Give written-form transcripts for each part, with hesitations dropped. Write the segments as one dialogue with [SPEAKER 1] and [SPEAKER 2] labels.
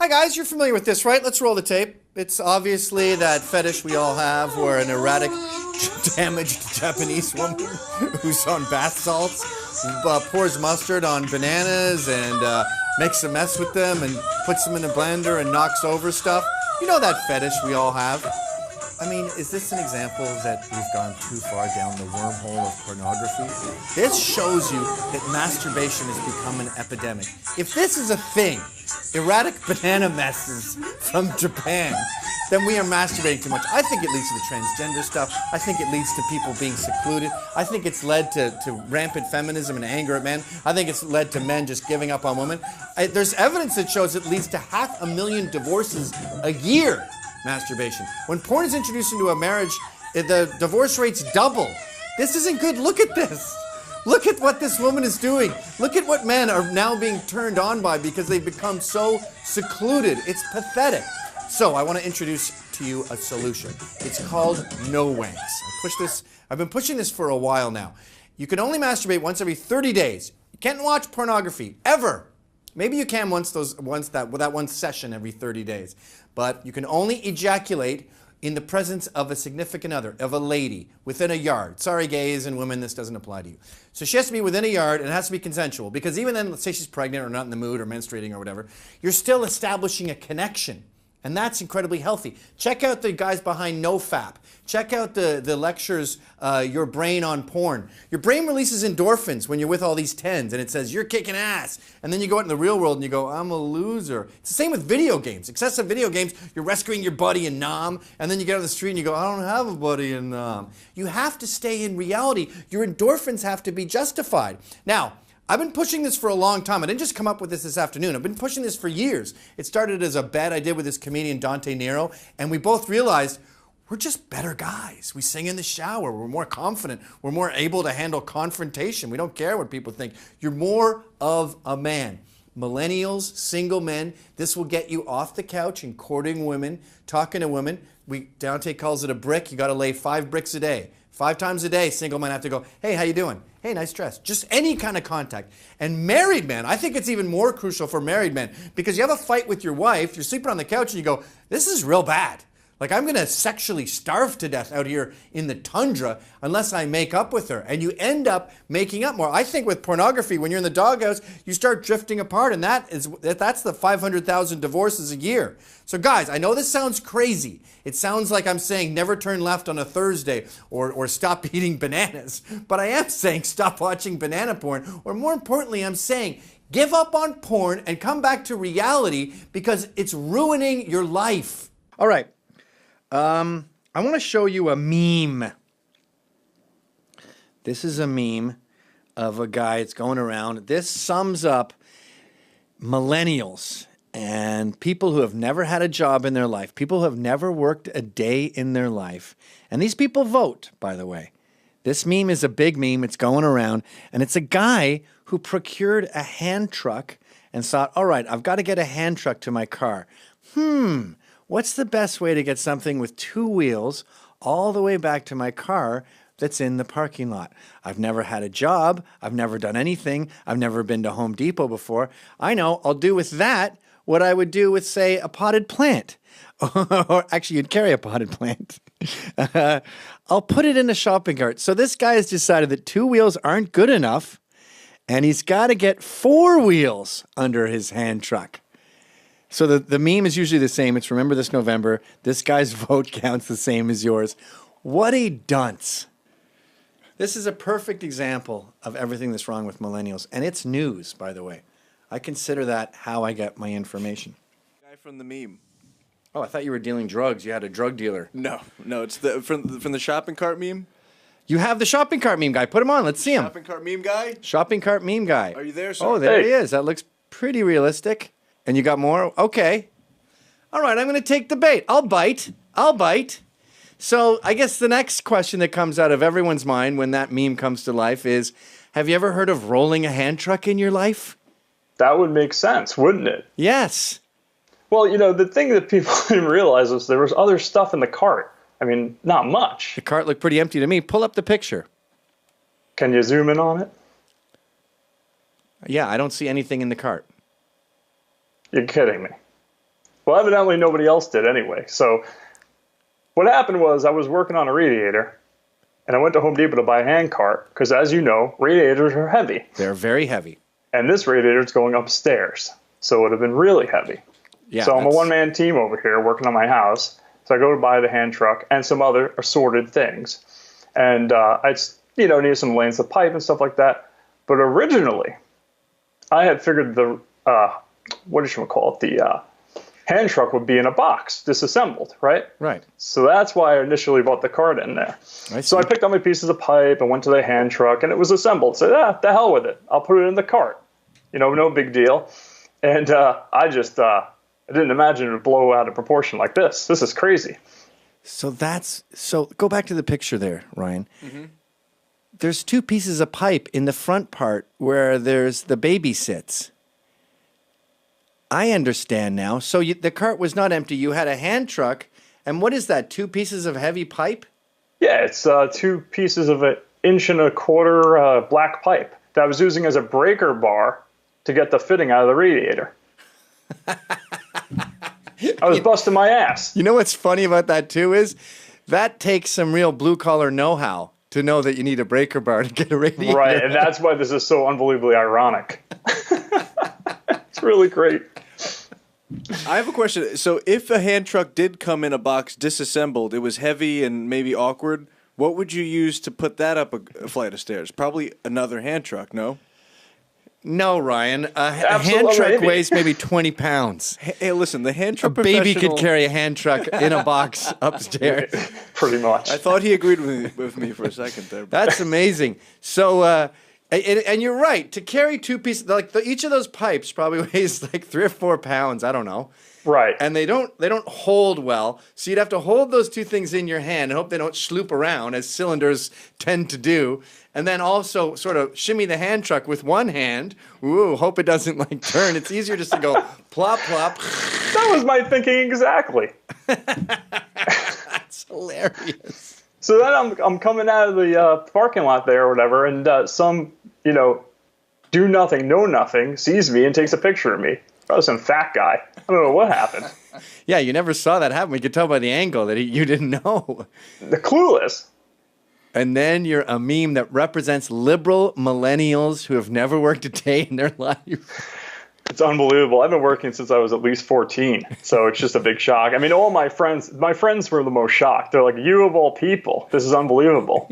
[SPEAKER 1] Hi guys, you're familiar with this, right? Let's roll the tape. It's obviously that fetish we all have where an erratic, damaged Japanese woman who's on bath salts pours mustard on bananas and makes a mess with them and puts them in a blender and knocks over stuff. You know that fetish we all have. I mean, is this an example that we've gone too far down the wormhole of pornography? This shows you that masturbation has become an epidemic. If this is a thing, erratic banana messes from Japan, then we are masturbating too much. I think it leads to the transgender stuff. I think it leads to people being secluded. I think it's led to rampant feminism and anger at men. I think it's led to men just giving up on women. There's evidence that shows it leads to 500,000 divorces a year. Masturbation. When porn is introduced into a marriage, the divorce rates double. This isn't good. Look at this. Look at what this woman is doing. Look at what men are now being turned on by because they've become so secluded. It's pathetic. So I want to introduce to you a solution. It's called No Wanks. I've been pushing this for a while now. You can only masturbate once every 30 days. You can't watch pornography ever. Maybe you can that one session every 30 days. But you can only ejaculate in the presence of a significant other, of a lady, within a yard. Sorry, gays and women, this doesn't apply to you. So she has to be within a yard, and it has to be consensual. Because even then, let's say she's pregnant or not in the mood or menstruating or whatever, you're still establishing a connection. And that's incredibly healthy. Check out the guys behind NoFap. Check out the lectures, Your Brain on Porn. Your brain releases endorphins when you're with all these tens, and it says, you're kicking ass. And then you go out in the real world and you go, I'm a loser. It's the same with video games. Excessive video games, you're rescuing your buddy in Nam, and then you get on the street and you go, I don't have a buddy in Nam. You have to stay in reality. Your endorphins have to be justified. Now, I've been pushing this for a long time. I didn't just come up with this afternoon. I've been pushing this for years. It started as a bet I did with this comedian Dante Nero, and we both realized we're just better guys. We sing in the shower. We're more confident. We're more able to handle confrontation. We don't care what people think. You're more of a man. Millennials, single men, this will get you off the couch and courting women, talking to women. Dante calls it a brick. You got to lay 5 bricks a day. 5 times a day, single men have to go, hey, how you doing? Hey, nice dress. Just any kind of contact. And married men, I think it's even more crucial for married men because you have a fight with your wife, you're sleeping on the couch and you go, this is real bad. Like I'm going to sexually starve to death out here in the tundra unless I make up with her. And you end up making up more. I think with pornography, when you're in the doghouse, you start drifting apart, and that's the 500,000 divorces a year. So guys, I know this sounds crazy. It sounds like I'm saying never turn left on a Thursday or stop eating bananas. But I am saying stop watching banana porn. Or more importantly, I'm saying give up on porn and come back to reality because it's ruining your life. All right. I want to show you a meme. This is a meme of a guy that's going around. This sums up millennials and people who have never had a job in their life, people who have never worked a day in their life. And these people vote, by the way. This meme is a big meme. It's going around. And it's a guy who procured a hand truck and thought, all right, I've got to get a hand truck to my car. What's the best way to get something with 2 wheels all the way back to my car that's in the parking lot? I've never had a job. I've never done anything. I've never been to Home Depot before. I know I'll do with that what I would do with, say, a potted plant. Or actually, you'd carry a potted plant. I'll put it in a shopping cart. So this guy has decided that 2 wheels aren't good enough, and he's got to get 4 wheels under his hand truck. So the meme is usually the same. It's remember this November. This guy's vote counts the same as yours. What a dunce. This is a perfect example of everything that's wrong with millennials. And it's news, by the way. I consider that how I get my information.
[SPEAKER 2] Guy from the meme.
[SPEAKER 1] Oh, I thought you were dealing drugs. You had a drug dealer.
[SPEAKER 2] No, it's from the shopping cart meme.
[SPEAKER 1] You have the shopping cart meme guy. Put him on. Let's see him.
[SPEAKER 2] Shopping cart meme guy?
[SPEAKER 1] Shopping cart meme guy.
[SPEAKER 2] Are you there, sir?
[SPEAKER 1] Oh, there he is. That looks pretty realistic. And you got more? Okay. All right, I'm going to take the bait. I'll bite. So I guess the next question that comes out of everyone's mind when that meme comes to life is, have you ever heard of rolling a hand truck in your life?
[SPEAKER 3] That would make sense, wouldn't it?
[SPEAKER 1] Yes.
[SPEAKER 3] Well, the thing that people didn't realize was there was other stuff in the cart. I mean, not much.
[SPEAKER 1] The cart looked pretty empty to me. Pull up the picture.
[SPEAKER 3] Can you zoom in on it?
[SPEAKER 1] Yeah, I don't see anything in the cart.
[SPEAKER 3] You're kidding me. Well, evidently nobody else did anyway. So what happened was I was working on a radiator, and I went to Home Depot to buy a hand cart because, as you know, radiators are heavy.
[SPEAKER 1] They're very heavy.
[SPEAKER 3] And this radiator is going upstairs, so it would have been really heavy.
[SPEAKER 1] Yeah,
[SPEAKER 3] so I'm a one-man team over here working on my house. So I go to buy the hand truck and some other assorted things. And I needed some lengths of pipe and stuff like that. But originally, I had figured the, the hand truck would be in a box, disassembled, right?
[SPEAKER 1] Right.
[SPEAKER 3] So that's why I initially bought the cart in there. So I picked up my pieces of pipe and went to the hand truck, and it was assembled. So, the hell with it. I'll put it in the cart. No big deal. And I didn't imagine it would blow out of proportion like this. This is crazy.
[SPEAKER 1] So go back to the picture there, Ryan.
[SPEAKER 2] Mm-hmm.
[SPEAKER 1] There's two pieces of pipe in the front part where there's the baby sits. I understand now. So the cart was not empty. You had a hand truck. And what is that, 2 pieces of heavy pipe?
[SPEAKER 3] Yeah, it's 2 pieces of 1.25 inch black pipe that I was using as a breaker bar to get the fitting out of the radiator. I was busting my ass.
[SPEAKER 1] You know what's funny about that, too, is that takes some real blue-collar know-how to know that you need a breaker bar to get a radiator.
[SPEAKER 3] Right, and that's why this is so unbelievably ironic. It's really great.
[SPEAKER 2] I have a question. So if a hand truck did come in a box disassembled, it was heavy and maybe awkward, what would you use to put that up a flight of stairs? Probably another hand truck, no?
[SPEAKER 1] No, Ryan. A hand truck weighs maybe 20 pounds.
[SPEAKER 2] Hey, listen, the hand truck
[SPEAKER 1] A baby could carry a hand truck in a box upstairs.
[SPEAKER 3] Pretty much.
[SPEAKER 2] I thought he agreed with me for a second there.
[SPEAKER 1] That's amazing. So, and you're right. To carry 2 pieces, each of those pipes probably weighs like 3 or 4 pounds. I don't know.
[SPEAKER 3] Right.
[SPEAKER 1] And they don't hold well. So you'd have to hold those 2 things in your hand and hope they don't sloop around, as cylinders tend to do. And then also sort of shimmy the hand truck with one hand. Ooh, hope it doesn't turn. It's easier just to go plop, plop.
[SPEAKER 3] That was my thinking exactly.
[SPEAKER 1] That's hilarious.
[SPEAKER 3] So then I'm coming out of the parking lot there or whatever, and some, do nothing, know nothing, sees me and takes a picture of me. Probably some fat guy. I don't know what happened.
[SPEAKER 1] Yeah, you never saw that happen. We could tell by the angle that you didn't know.
[SPEAKER 3] The clueless.
[SPEAKER 1] And then you're a meme that represents liberal millennials who have never worked a day in their life.
[SPEAKER 3] It's unbelievable. I've been working since I was at least 14, so it's just a big shock. I mean, all my friends were the most shocked. They're like, you of all people, this is unbelievable,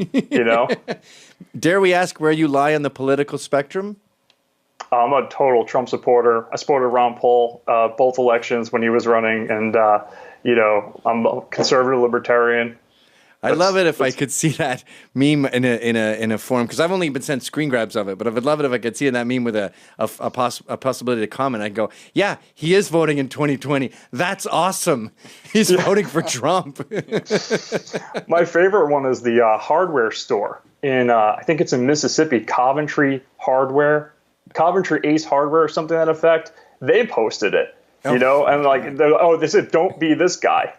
[SPEAKER 1] Dare we ask where you lie on the political spectrum?
[SPEAKER 3] I'm a total Trump supporter. I supported Ron Paul both elections when he was running, and, I'm a conservative libertarian.
[SPEAKER 1] I'd love it if I could see that meme in a form, because I've only been sent screen grabs of it. But I would love it if I could see that meme with a possibility to comment. I'd go, yeah, he is voting in 2020. That's awesome. He's voting for Trump.
[SPEAKER 3] My favorite one is the hardware store in I think it's in Mississippi, Coventry Ace Hardware or something to that effect. They posted it. And this is don't be this guy.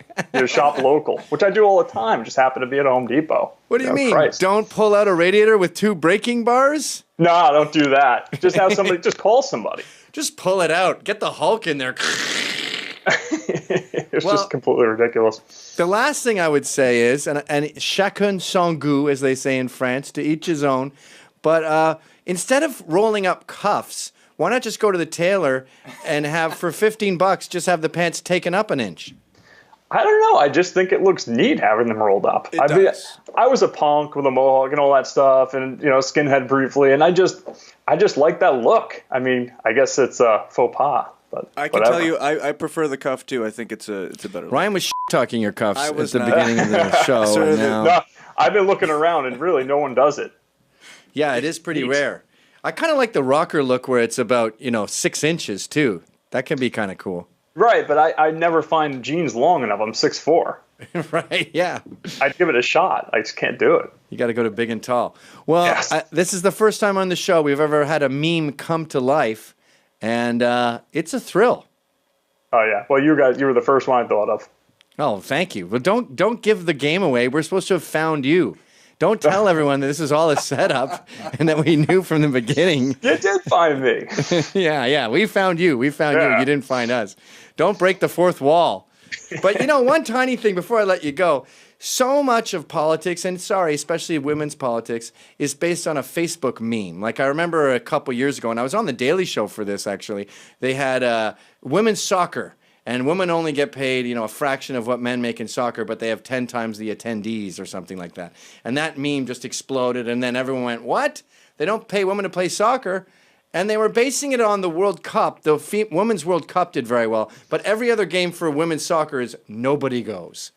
[SPEAKER 3] Shop local, which I do all the time. Just happen to be at Home Depot.
[SPEAKER 1] What do you mean?
[SPEAKER 3] Christ.
[SPEAKER 1] Don't pull out a radiator with 2 braking bars?
[SPEAKER 3] No, don't do that. Just have somebody. Just call somebody.
[SPEAKER 1] Just pull it out. Get the Hulk in there.
[SPEAKER 3] It's just completely ridiculous.
[SPEAKER 1] The last thing I would say is, and chacun son goût, as they say in France, to each his own. But instead of rolling up cuffs, why not just go to the tailor and have, for $15, just have the pants taken up an inch?
[SPEAKER 3] I don't know. I just think it looks neat having them rolled up. I was a punk with a mohawk and all that stuff, and skinhead briefly, and I just like that look. I mean, I guess it's a faux pas, but
[SPEAKER 2] I can tell you, I prefer the cuff too. I think it's a better look.
[SPEAKER 1] Ryan was talking your cuffs at the beginning of the show.
[SPEAKER 3] No, I've been looking around, and really, no one does it.
[SPEAKER 1] Yeah, it is pretty rare. I kind of like the rocker look where it's about 6 inches too. That can be kind of cool.
[SPEAKER 3] Right, but I never find jeans long enough. I'm 6'4".
[SPEAKER 1] Right, yeah.
[SPEAKER 3] I'd give it a shot. I just can't do it.
[SPEAKER 1] You got to go to big and tall. Well,
[SPEAKER 3] yes.
[SPEAKER 1] This is the first time on the show we've ever had a meme come to life, and it's a thrill.
[SPEAKER 3] Oh yeah. Well, you were the first one I thought of.
[SPEAKER 1] Oh, thank you. Well, don't give the game away. We're supposed to have found you. Don't tell everyone that this is all a setup and that we knew from the beginning.
[SPEAKER 3] You did find me.
[SPEAKER 1] Yeah. We found you. We found you. You didn't find us. Don't break the fourth wall. But, one tiny thing before I let you go. So much of politics, and especially women's politics, is based on a Facebook meme. Like I remember a couple years ago, and I was on The Daily Show for this, actually. They had women's soccer. And women only get paid, a fraction of what men make in soccer, but they have 10 times the attendees or something like that. And that meme just exploded, and then everyone went, what? They don't pay women to play soccer? And they were basing it on the World Cup. The Women's World Cup did very well, but every other game for women's soccer is nobody goes.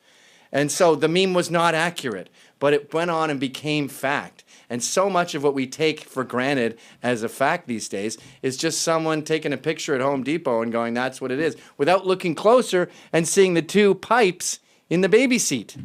[SPEAKER 1] And so the meme was not accurate, but it went on and became fact. And so much of what we take for granted as a fact these days is just someone taking a picture at Home Depot and going, that's what it is, without looking closer and seeing the two pipes in the baby seat.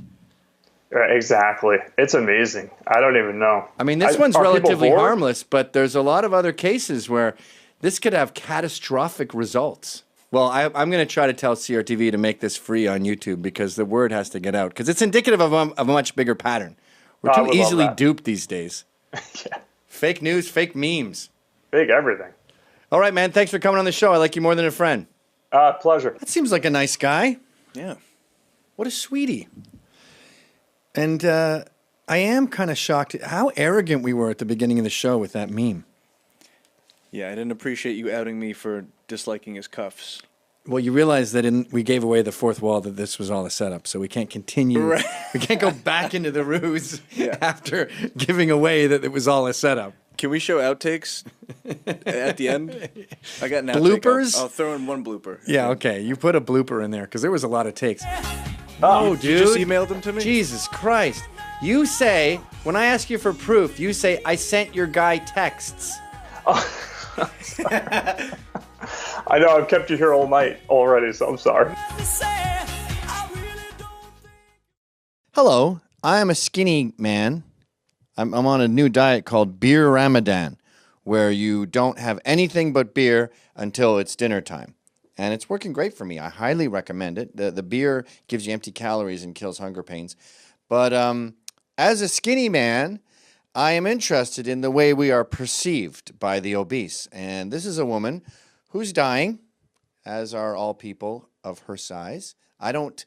[SPEAKER 3] Exactly. It's amazing. I don't even know.
[SPEAKER 1] I mean, this one's relatively harmless, but there's a lot of other cases where this could have catastrophic results. Well, I'm going to try to tell CRTV to make this free on YouTube because the word has to get out, because it's indicative of a much bigger pattern. We're too easily duped these days.
[SPEAKER 3] Yeah.
[SPEAKER 1] Fake news, fake memes.
[SPEAKER 3] Fake everything.
[SPEAKER 1] All right, man. Thanks for coming on the show. I like you more than a friend.
[SPEAKER 3] Pleasure.
[SPEAKER 1] That seems like a nice guy.
[SPEAKER 2] Yeah.
[SPEAKER 1] What a sweetie. And I am kind of shocked at how arrogant we were at the beginning of the show with that meme.
[SPEAKER 2] Yeah, I didn't appreciate you outing me for disliking his cuffs.
[SPEAKER 1] Well, you realize that we gave away the fourth wall, that this was all a setup, so we can't continue.
[SPEAKER 2] Right.
[SPEAKER 1] We can't go back into the ruse after giving away that it was all a setup.
[SPEAKER 2] Can we show outtakes at the end? I got an outtake.
[SPEAKER 1] Bloopers?
[SPEAKER 2] I'll throw in one blooper.
[SPEAKER 1] Yeah, okay. You put a blooper in there because there was a lot of takes.
[SPEAKER 2] Oh, dude. You just emailed them to me?
[SPEAKER 1] Jesus Christ. You say, when I ask you for proof, you say, I sent your guy texts.
[SPEAKER 3] I know, I've kept you here all night already, so I'm sorry.
[SPEAKER 1] Hello, I am a skinny man. I'm on a new diet called Beer Ramadan, where you don't have anything but beer until it's dinner time. And it's working great for me. I highly recommend it. The beer gives you empty calories and kills hunger pains. But as a skinny man, I am interested in the way we are perceived by the obese. And this is a woman who's dying, as are all people of her size. I don't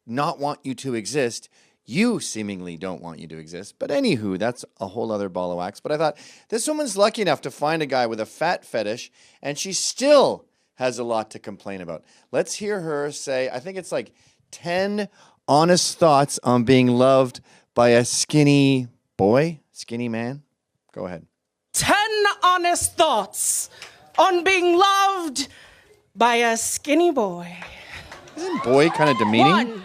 [SPEAKER 1] not want you to exist. You seemingly don't want you to exist. But anywho, that's a whole other ball of wax. But I thought, this woman's lucky enough to find a guy with a fat fetish, and she still has a lot to complain about. Let's hear her say, I think it's like 10 honest thoughts on being loved by a skinny boy, skinny man. Go ahead.
[SPEAKER 4] 10 honest thoughts on being loved by a skinny boy.
[SPEAKER 1] Isn't boy kind of demeaning?
[SPEAKER 4] 1,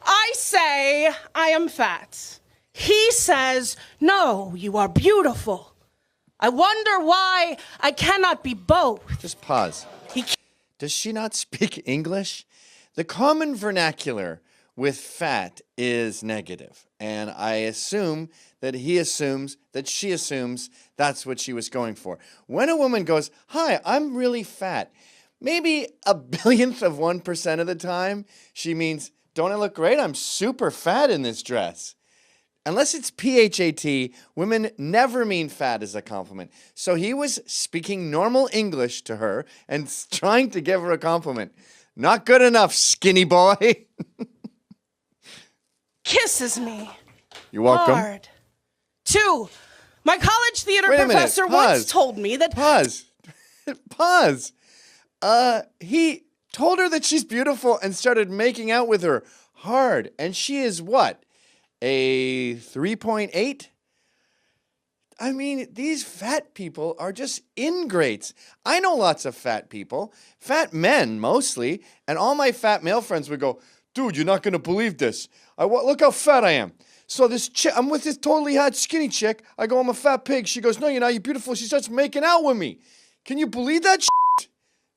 [SPEAKER 4] I say I am fat. He says, no, you are beautiful. I wonder why I cannot be both.
[SPEAKER 1] Just pause. Does she not speak English? The common vernacular with fat is negative. And I assume that he assumes that she assumes that's what she was going for. When a woman goes, hi, I'm really fat, maybe a billionth of 1% of the time, she means, don't I look great? I'm super fat in this dress. Unless it's PHAT, women never mean fat as a compliment. So he was speaking normal English to her and trying to give her a compliment. Not good enough, skinny boy.
[SPEAKER 4] Kisses me.
[SPEAKER 1] You're welcome.
[SPEAKER 4] Hard. 2, my college theater
[SPEAKER 1] Wait a minute.
[SPEAKER 4] professor once told me that...
[SPEAKER 1] Pause. Pause. He told her that she's beautiful and started making out with her hard. And she is what? A 3.8? I mean, these fat people are just ingrates. I know lots of fat people, fat men mostly, and all my fat male friends would go, dude, you're not going to believe this. Look how fat I am. So this chick, I'm with this totally hot skinny chick. I go, I'm a fat pig. She goes, no, you're not. You're beautiful. She starts making out with me. Can you believe that shit?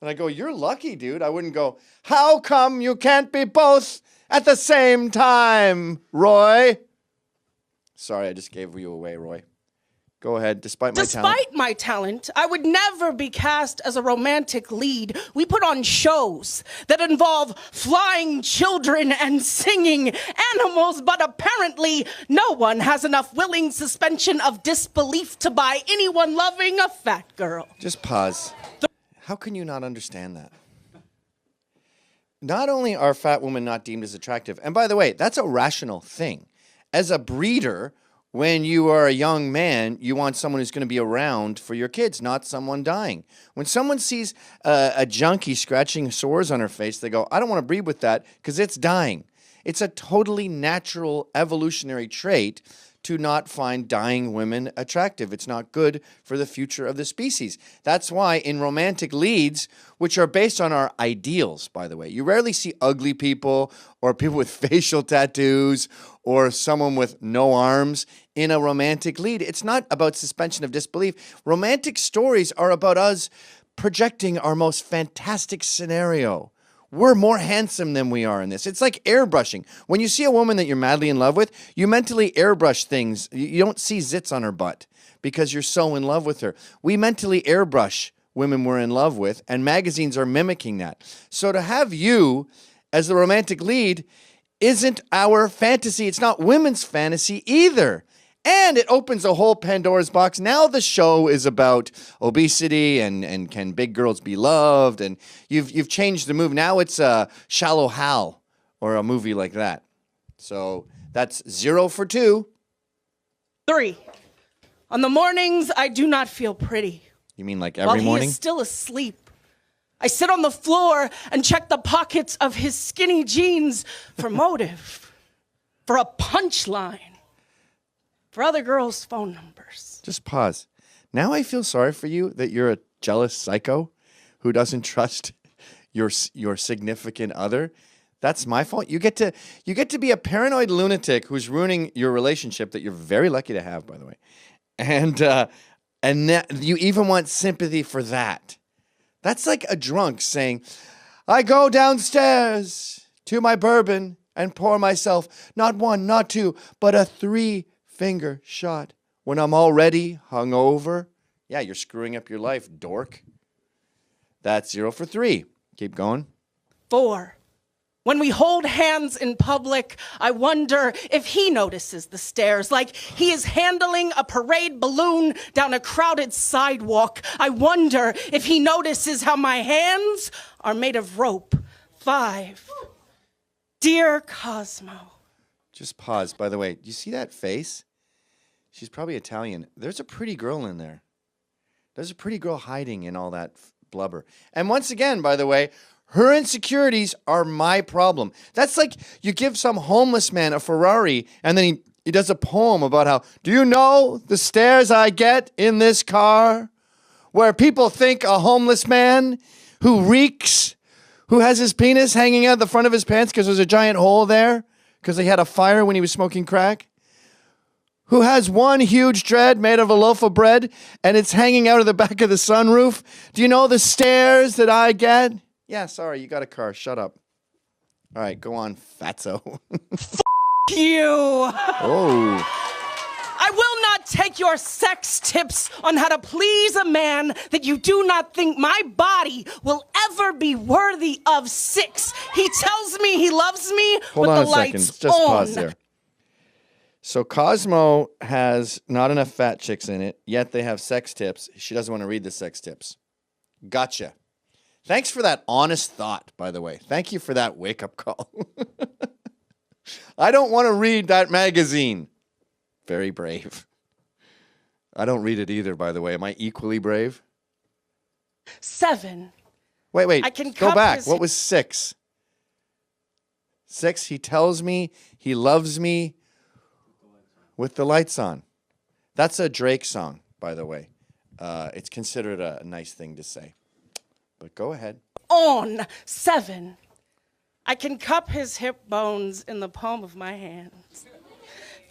[SPEAKER 1] And I go, you're lucky, dude. I wouldn't go, how come you can't be both at the same time, Roy? Sorry, I just gave you away, Roy. Go ahead, despite my talent.
[SPEAKER 4] Despite my talent, I would never be cast as a romantic lead. We put on shows that involve flying children and singing animals, but apparently no one has enough willing suspension of disbelief to buy anyone loving a fat girl.
[SPEAKER 1] Just pause. How can you not understand that? Not only are fat women not deemed as attractive, and by the way, that's a rational thing. As a breeder, when you are a young man, you want someone who's going to be around for your kids, not someone dying. When someone sees a junkie scratching sores on her face, they go, I don't want to breed with that because it's dying. It's a totally natural evolutionary trait to not find dying women attractive. It's not good for the future of the species. That's why in romantic leads, which are based on our ideals, by the way, you rarely see ugly people or people with facial tattoos or someone with no arms in a romantic lead. It's not about suspension of disbelief. Romantic stories are about us projecting our most fantastic scenario. We're more handsome than we are in this. It's like airbrushing. When you see a woman that you're madly in love with, you mentally airbrush things. You don't see zits on her butt because you're so in love with her. We mentally airbrush women we're in love with, and magazines are mimicking that. So to have you as the romantic lead isn't our fantasy. It's not women's fantasy either. And it opens a whole Pandora's box. Now the show is about obesity and can big girls be loved? And you've changed the move. Now it's Shallow Hal or a movie like that. So that's 0 for 2.
[SPEAKER 4] 3. On the mornings, I do not feel pretty.
[SPEAKER 1] You mean like every
[SPEAKER 4] While
[SPEAKER 1] morning?
[SPEAKER 4] he is still asleep, I sit on the floor and check the pockets of his skinny jeans for motive, for a punchline, for other girls' phone numbers.
[SPEAKER 1] Just pause. Now I feel sorry for you that you're a jealous psycho who doesn't trust your significant other. That's my fault. You get to be a paranoid lunatic who's ruining your relationship that you're very lucky to have, by the way. And you even want sympathy for that. That's like a drunk saying, I go downstairs to my bourbon and pour myself not 1, not 2, but a 3-finger shot when I'm already hungover. Yeah, you're screwing up your life, dork. That's 0 for 3. Keep going.
[SPEAKER 4] 4. When we hold hands in public, I wonder if he notices the stares, like he is handling a parade balloon down a crowded sidewalk. I wonder if he notices how my hands are made of rope. 5. Dear Cosmo.
[SPEAKER 1] Just pause. By the way, do you see that face? She's probably Italian. There's a pretty girl in there. There's a pretty girl hiding in all that blubber. And once again, by the way, her insecurities are my problem. That's like you give some homeless man a Ferrari and then he does a poem about how, do you know the stares I get in this car? Where people think a homeless man who reeks, who has his penis hanging out the front of his pants because there's a giant hole there because he had a fire when he was smoking crack, who has one huge dread made of a loaf of bread and it's hanging out of the back of the sunroof. Do you know the stares that I get? Yeah, sorry, you got a car. Shut up. All right, go on, fatso.
[SPEAKER 4] You.
[SPEAKER 1] Oh.
[SPEAKER 4] I will not take your sex tips on how to please a man that you do not think my body will ever be worthy of. 6. He tells me he loves me
[SPEAKER 1] Hold
[SPEAKER 4] with
[SPEAKER 1] on
[SPEAKER 4] the
[SPEAKER 1] a second.
[SPEAKER 4] lights
[SPEAKER 1] Just
[SPEAKER 4] on.
[SPEAKER 1] pause there. So Cosmo has not enough fat chicks in it, yet they have sex tips. She doesn't want to read the sex tips. Gotcha. Thanks for that honest thought, by the way. Thank you for that wake-up call. I don't want to read that magazine. Very brave. I don't read it either, by the way. Am I equally brave?
[SPEAKER 4] 7.
[SPEAKER 1] Wait.
[SPEAKER 4] I can
[SPEAKER 1] Go
[SPEAKER 4] cup
[SPEAKER 1] back.
[SPEAKER 4] his-
[SPEAKER 1] What was 6? 6, he tells me he loves me with the lights on. That's a Drake song, by the way. It's considered a nice thing to say. But go ahead.
[SPEAKER 4] On. 7. I can cup his hip bones in the palm of my hands.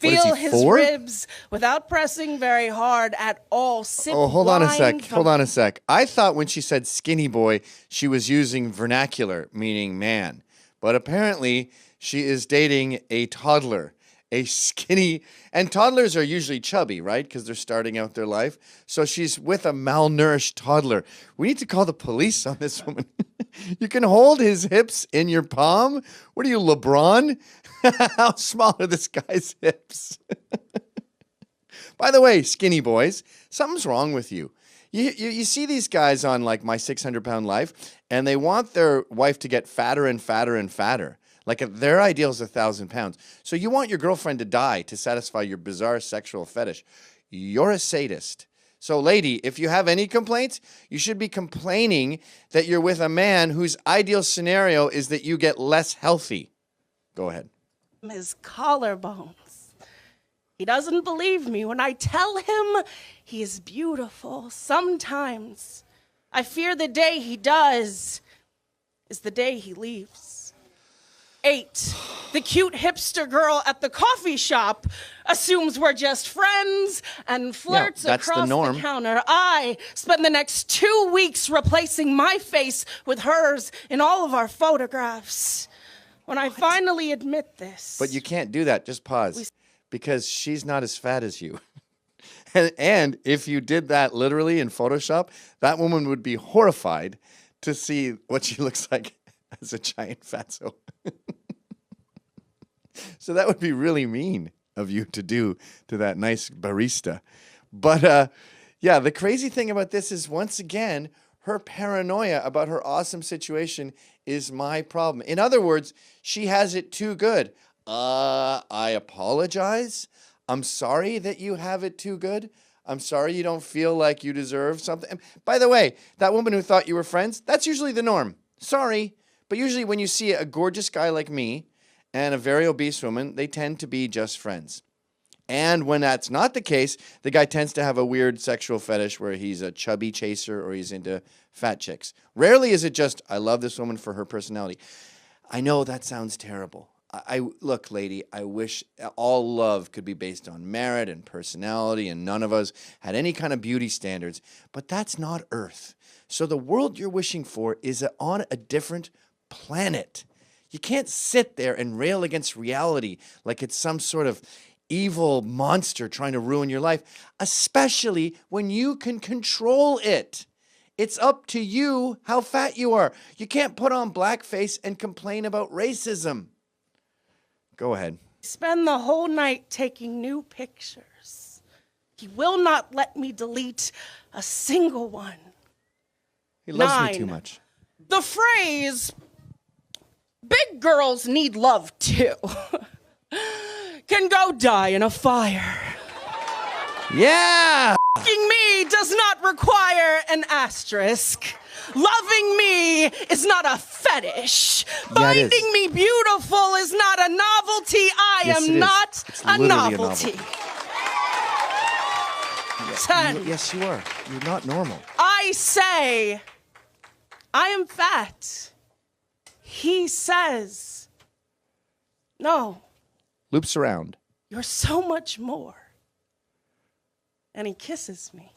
[SPEAKER 1] What is
[SPEAKER 4] Feel
[SPEAKER 1] he,
[SPEAKER 4] his
[SPEAKER 1] 4?
[SPEAKER 4] ribs without pressing very hard at all. Sip
[SPEAKER 1] Oh, hold on a
[SPEAKER 4] wine
[SPEAKER 1] sec.
[SPEAKER 4] from-
[SPEAKER 1] Hold on a sec. I thought when she said skinny boy, she was using vernacular, meaning man. But apparently, she is dating a toddler. a skinny, and toddlers are usually chubby, right? Because they're starting out their life. So she's with a malnourished toddler. We need to call the police on this woman. You can hold his hips in your palm. What are you, LeBron? How small are this guy's hips? By the way, skinny boys, something's wrong with you. You see these guys on like My 600-Pound Life, and they want their wife to get fatter and fatter and fatter. Like their ideal is 1,000 pounds. So you want your girlfriend to die to satisfy your bizarre sexual fetish. You're a sadist. So lady, if you have any complaints, you should be complaining that you're with a man whose ideal scenario is that you get less healthy. Go ahead.
[SPEAKER 4] His collarbones. He doesn't believe me when I tell him he is beautiful. Sometimes I fear the day he does is the day he leaves. 8, the cute hipster girl at the coffee shop assumes we're just friends and flirts across the counter. I spend the next 2 weeks replacing my face with hers in all of our photographs. When I finally admit this.
[SPEAKER 1] But you can't do that. Just pause. Because she's not as fat as you. And if you did that literally in Photoshop, that woman would be horrified to see what she looks like as a giant fatso. So that would be really mean of you to do to that nice barista. But yeah, the crazy thing about this is, once again, her paranoia about her awesome situation is my problem. In other words, she has it too good. I apologize. I'm sorry that you have it too good. I'm sorry you don't feel like you deserve something. By the way, that woman who thought you were friends, that's usually the norm. Sorry, but usually when you see a gorgeous guy like me and a very obese woman, they tend to be just friends. And when that's not the case, the guy tends to have a weird sexual fetish where he's a chubby chaser or he's into fat chicks. Rarely is it just, I love this woman for her personality. I know that sounds terrible. Look, lady, I wish all love could be based on merit and personality, and none of us had any kind of beauty standards. But that's not Earth. So the world you're wishing for is on a different planet. You can't sit there and rail against reality like it's some sort of evil monster trying to ruin your life, especially when you can control it. It's up to you how fat you are. You can't put on blackface and complain about racism. Go ahead.
[SPEAKER 4] Spend the whole night taking new pictures. He will not let me delete a single one.
[SPEAKER 1] He loves
[SPEAKER 4] 9,
[SPEAKER 1] me too much.
[SPEAKER 4] The phrase, big girls need love too, can go die in a fire.
[SPEAKER 1] Yeah!
[SPEAKER 4] Fucking me does not require an asterisk. Loving me is not a fetish. Finding me beautiful is not a novelty. I am not a novelty. 10.
[SPEAKER 1] Yes, you are. You're not normal.
[SPEAKER 4] I say, I am fat. He says, no.
[SPEAKER 1] Loops around.
[SPEAKER 4] You're so much more. And he kisses me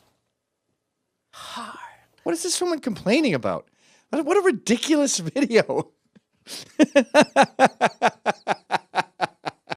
[SPEAKER 4] hard.
[SPEAKER 1] What is this woman complaining about? What a ridiculous video.